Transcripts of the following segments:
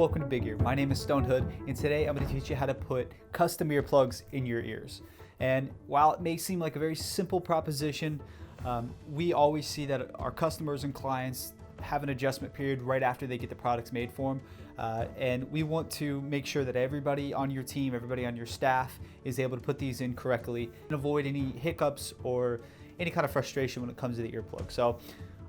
welcome to Big Ear. My name is Stone Hood, and today I'm going to teach you how to put custom earplugs in your ears. And while it may seem like a very simple proposition, we always see that our customers and clients have an adjustment period right after they get the products made for them. And we want to make sure that everybody on your team, everybody on your staff is able to put these in correctly and avoid any hiccups or any kind of frustration when it comes to the earplug. So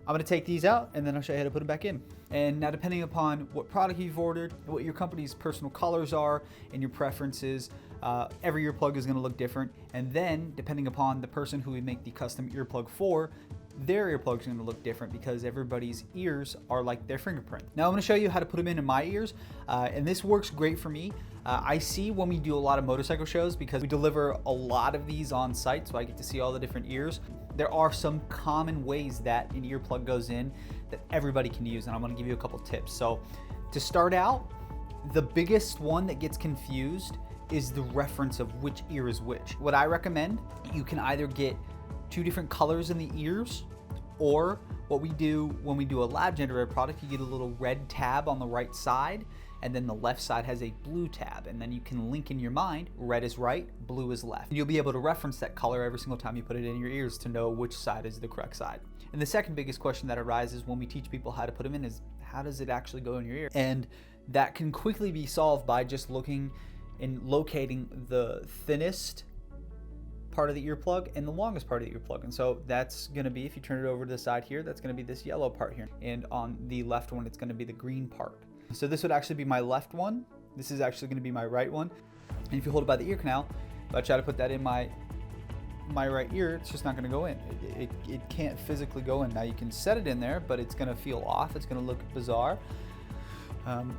I'm going to take these out and then I'll show you how to put them back in. And now, depending upon what product you've ordered, what your company's personal colors are and your preferences, every earplug is going to look different. And then depending upon the person who we make the custom earplug for, their earplug is going to look different because everybody's ears are like their fingerprint. Now I'm going to show you how to put them in my ears, and this works great for me. I see when we do a lot of motorcycle shows, because we deliver a lot of these on site, so I get to see all the different ears. There are some common ways that an earplug goes in that everybody can use, and I'm going to give you a couple tips. So to start out, the biggest one that gets confused is the reference of which ear is which. What I recommend, you can either get two different colors in the ears, or what we do when we do a lab generated product, you get a little red tab on the right side, and then the left side has a blue tab, and then you can link in your mind, red is right, blue is left. And you'll be able to reference that color every single time you put it in your ears to know which side is the correct side. And the second biggest question that arises when we teach people how to put them in is, how does it actually go in your ear? And that can quickly be solved by just looking and locating the thinnest part of the earplug and the longest part of the earplug. And so that's going to be, if you turn it over to the side here, that's going to be this yellow part here. And on the left one, it's going to be the green part. So this would actually be my left one. This is actually going to be my right one. And if you hold it by the ear canal, if I try to put that in my right ear, it's just not going to go in. It can't physically go in. Now you can set it in there, but it's going to feel off. It's going to look bizarre.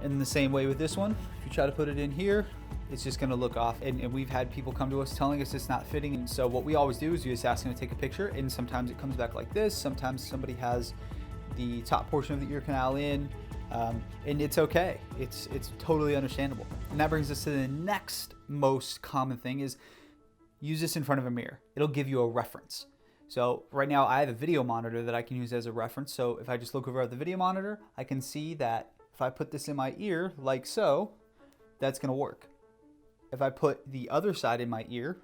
In the same way with this one, if you try to put it in here, it's just going to look off. And we've had people come to us telling us it's not fitting. And so what we always do is you just ask them to take a picture, and sometimes it comes back like this. Sometimes somebody has the top portion of the ear canal in, and it's okay. It's totally understandable. And that brings us to the next most common thing is use this in front of a mirror. It'll give you a reference. So right now I have a video monitor that I can use as a reference. So if I just look over at the video monitor, I can see that if I put this in my ear like so, that's going to work. If I put the other side in my ear,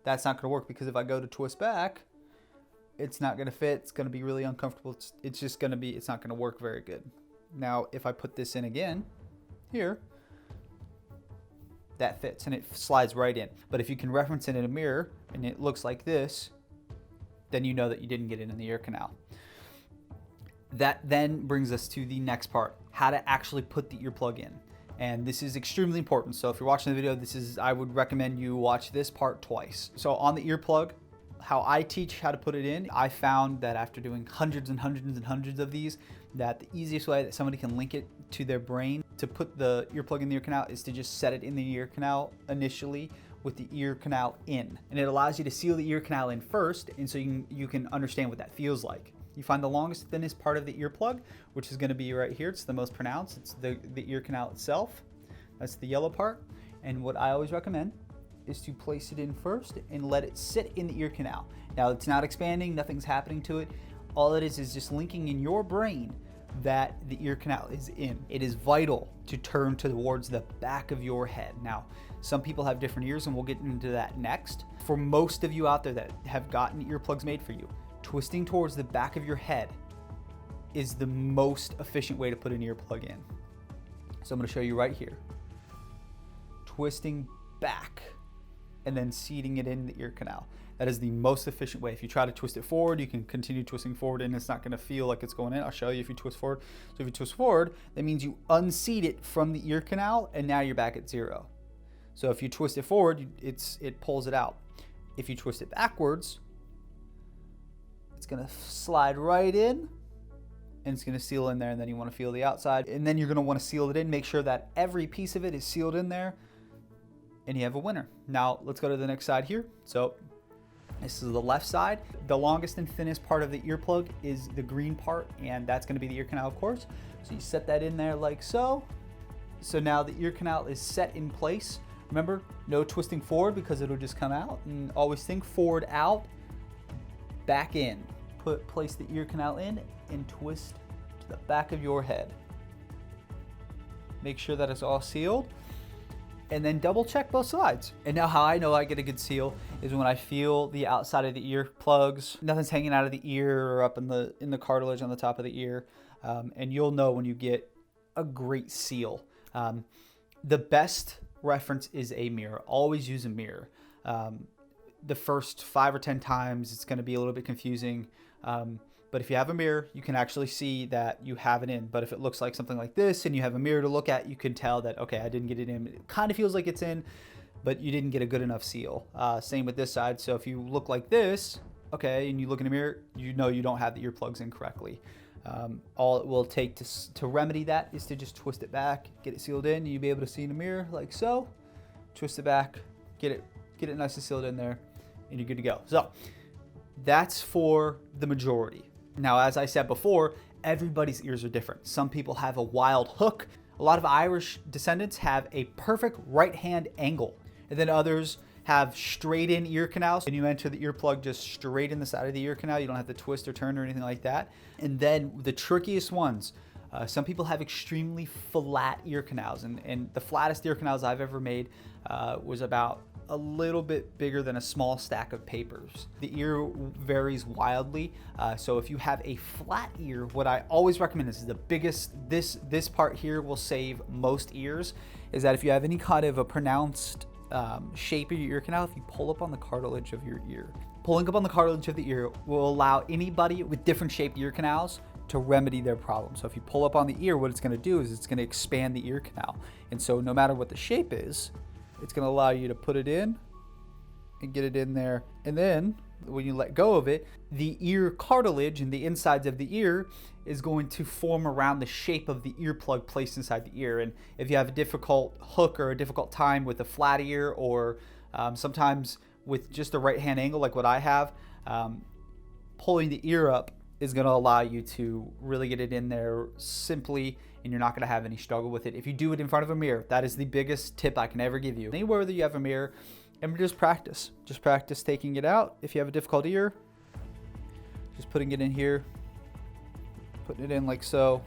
that's not going to work, because if I go to twist back, it's not going to fit. It's going to be really uncomfortable. It's just going to be, it's not going to work very good. Now, if I put this in again, here, that fits and it slides right in. But if you can reference it in a mirror and it looks like this, then you know that you didn't get it in the ear canal. That then brings us to the next part, how to actually put the earplug in. And this is extremely important. So if you're watching the video, I would recommend you watch this part twice. So on the earplug, how I teach how to put it in, I found that after doing hundreds and hundreds and hundreds of these, that the easiest way that somebody can link it to their brain to put the earplug in the ear canal is to just set it in the ear canal initially with the ear canal in. And it allows you to seal the ear canal in first, and so you can understand what that feels like. You find the longest, thinnest part of the earplug, which is going to be right here. It's the most pronounced. It's the ear canal itself. That's the yellow part. And what I always recommend is to place it in first and let it sit in the ear canal. Now, it's not expanding. Nothing's happening to it. All it is just linking in your brain that the ear canal is in. It is vital to turn towards the back of your head. Now, some people have different ears, and we'll get into that next. For most of you out there that have gotten earplugs made for you, twisting towards the back of your head is the most efficient way to put an earplug in. So I'm going to show you right here. Twisting back and then seating it in the ear canal. That is the most efficient way. If you try to twist it forward, you can continue twisting forward and it's not going to feel like it's going in. I'll show you if you twist forward. So if you twist forward, that means you unseat it from the ear canal and now you're back at zero. So if you twist it forward, it pulls it out. If you twist it backwards, it's going to slide right in and it's going to seal in there, and then you want to feel the outside, and then you're going to want to seal it in. Make sure that every piece of it is sealed in there, and you have a winner. Now let's go to the next side here. So this is the left side. The longest and thinnest part of the earplug is the green part, and that's going to be the ear canal, of course. So you set that in there like so. So now the ear canal is set in place. Remember, no twisting forward because it'll just come out, and always think forward, out, back in. Place the ear canal in and twist to the back of your head. make sure that it's all sealed, and then double check both sides. And now how I know I get a good seal is when I feel the outside of the ear plugs, nothing's hanging out of the ear or up in the cartilage on the top of the ear. And you'll know when you get a great seal. The best reference is a mirror. Always use a mirror. The first 5 or 10 times it's going to be a little bit confusing. But if you have a mirror, you can actually see that you have it in. But if it looks like something like this and you have a mirror to look at, you can tell that, okay, I didn't get it in. It kind of feels like it's in, but you didn't get a good enough seal. Same with this side. So if you look like this, okay, and you look in a mirror, you know you don't have the earplugs in correctly. All it will take to remedy that is to just twist it back, get it sealed in. You'll be able to see in the mirror like so. Twist it back, get it nice and sealed in there, and you're good to go. So that's for the majority. Now, as I said before, everybody's ears are different. Some people have a wild hook. A lot of Irish descendants have a perfect right hand angle, and then others have straight in ear canals, and you enter the earplug just straight in the side of the ear canal. You don't have to twist or turn or anything like that. And then the trickiest ones, some people have extremely flat ear canals, and the flattest ear canals I've ever made was about a little bit bigger than a small stack of papers. The ear varies wildly, so if you have a flat ear, what I always recommend is the biggest, this part here will save most ears, is that if you have any kind of a pronounced shape of your ear canal, if you pull up on the cartilage of your ear. Pulling up on the cartilage of the ear will allow anybody with different shaped ear canals to remedy their problem. So if you pull up on the ear, what it's gonna do is it's gonna expand the ear canal. And so no matter what the shape is, it's gonna allow you to put it in and get it in there. And then when you let go of it, the ear cartilage and the insides of the ear is going to form around the shape of the earplug placed inside the ear. And if you have a difficult hook or a difficult time with a flat ear, or sometimes with just a right hand angle like what I have, pulling the ear up is going to allow you to really get it in there simply, and you're not going to have any struggle with it. If you do it in front of a mirror, that is the biggest tip I can ever give you. Anywhere that you have a mirror, and just practice taking it out. If you have a difficult ear, just putting it in here, putting it in like so,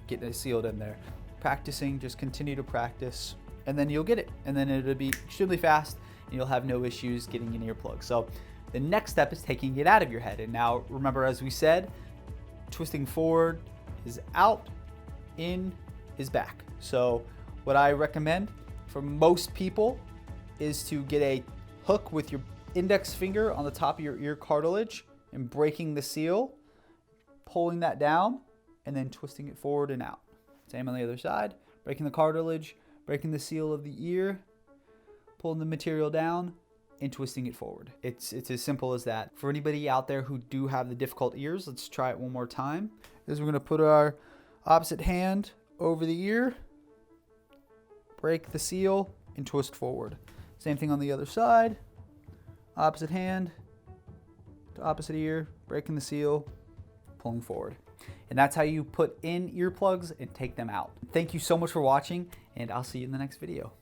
getting it sealed in there. Practicing, just continue to practice, and then you'll get it, and then it'll be extremely fast, and you'll have no issues getting an earplug. So the next step is taking it out of your head. And now remember, as we said, twisting forward is out, in is back. So what I recommend for most people is to get a hook with your index finger on the top of your ear cartilage and breaking the seal, pulling that down, and then twisting it forward and out. Same on the other side, breaking the cartilage, breaking the seal of the ear, pulling the material down, and twisting it forward. It's as simple as that. For anybody out there who do have the difficult ears, let's try it one more time. We're gonna put our opposite hand over the ear, break the seal, and twist forward. Same thing on the other side. Opposite hand to opposite ear, breaking the seal, pulling forward. And that's how you put in earplugs and take them out. Thank you so much for watching, and I'll see you in the next video.